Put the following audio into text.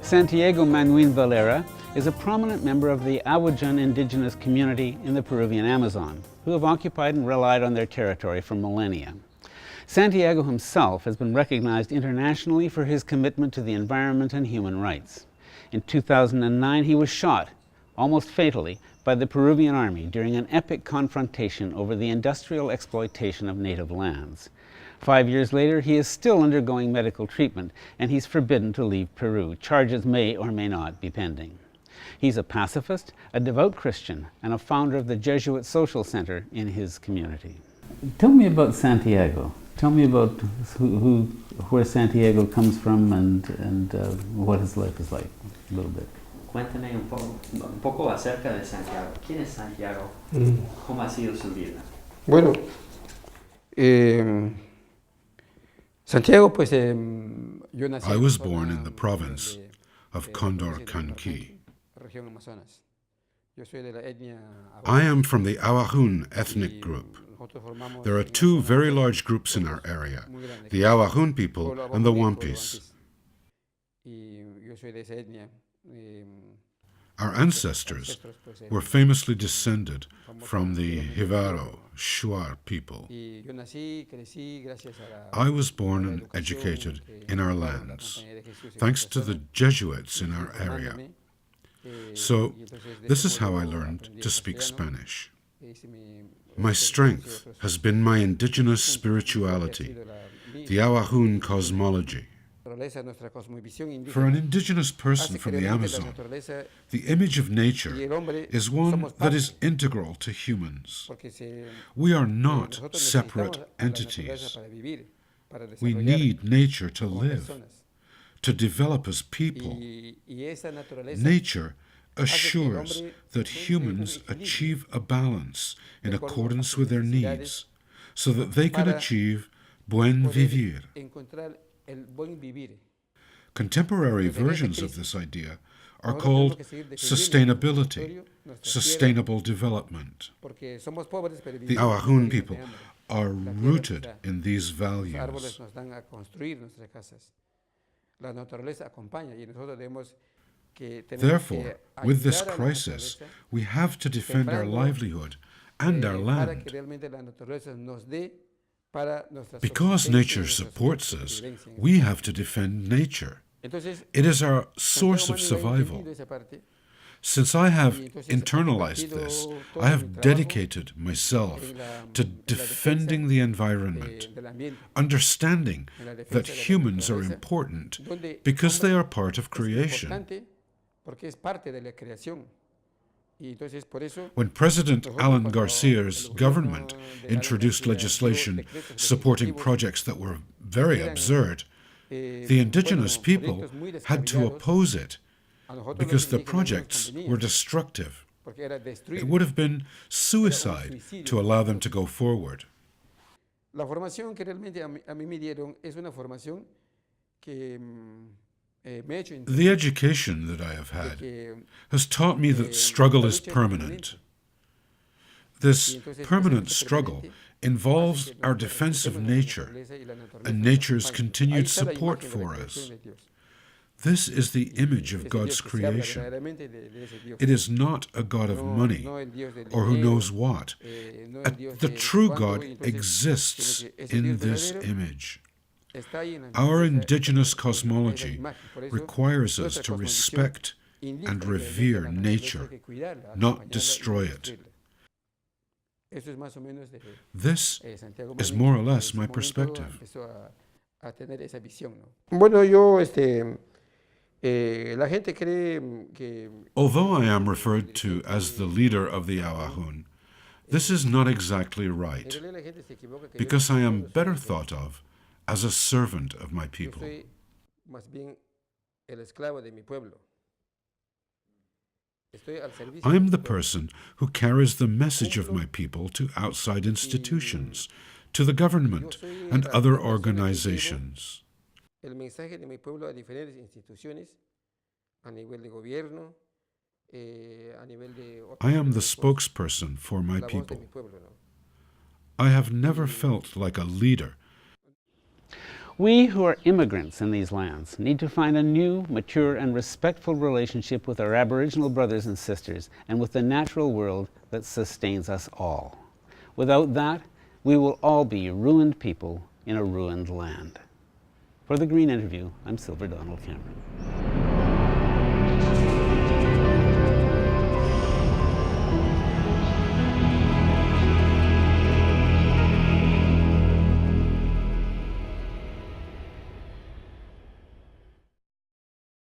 Santiago Manuin Valera is a prominent member of the Awajun indigenous community in the Peruvian Amazon, who have occupied and relied on their territory for millennia. Santiago himself has been recognized internationally for his commitment to the environment and human rights. In 2009, he was shot, almost fatally, by the Peruvian army during an epic confrontation over the industrial exploitation of native lands. 5 years later, he is still undergoing medical treatment, and he's forbidden to leave Peru. Charges may or may not be pending. He's a pacifist, a devout Christian, and a founder of the Jesuit Social Center in his community. Tell me about Santiago. Tell me about where Santiago comes from and what his life is like, a little bit. Cuéntame un poco acerca de Santiago. ¿Quién es Santiago? ¿Cómo ha sido su vida? Bueno, Santiago, pues, yo nací. I was born in the province of Condorcanqui. I am from the Awajun ethnic group. There are two very large groups in our area, the Awajun people and the Wampis. Our ancestors were famously descended from the Jivaro, Shuar people. I was born and educated in our lands, thanks to the Jesuits in our area. So, this is how I learned to speak Spanish. My strength has been my indigenous spirituality, the Awajun cosmology. For an indigenous person from the Amazon, the image of nature is one that is integral to humans. We are not separate entities. We need nature to live, to develop as people. Nature assures that humans achieve a balance in accordance with their needs, so that they can achieve buen vivir. Contemporary versions of this idea are called sustainability, sustainable development. The Awajun people are rooted in these values. Therefore, with this crisis, we have to defend our livelihood and our land. Because nature supports us, we have to defend nature. It is our source of survival. Since I have internalized this, I have dedicated myself to defending the environment, understanding that humans are important because they are part of creation. When President Alan Garcia's government introduced legislation supporting projects that were very absurd, the indigenous people had to oppose it because the projects were destructive. It would have been suicide to allow them to go forward. The education that I have had has taught me that struggle is permanent. This permanent struggle involves our defense of nature and nature's continued support for us. This is the image of God's creation. It is not a God of money or who knows what. The true God exists in this image. Our indigenous cosmology requires us to respect and revere nature, not destroy it. This is more or less my perspective. Although I am referred to as the leader of the Awajun, this is not exactly right, because I am better thought of as a servant of my people. I am the person who carries the message of my people to outside institutions, to the government and other organizations. I am the spokesperson for my people. I have never felt like a leader. We who are immigrants in these lands need to find a new, mature, and respectful relationship with our Aboriginal brothers and sisters and with the natural world that sustains us all. Without that, we will all be ruined people in a ruined land. For the Green Interview, I'm Silver Donald Cameron.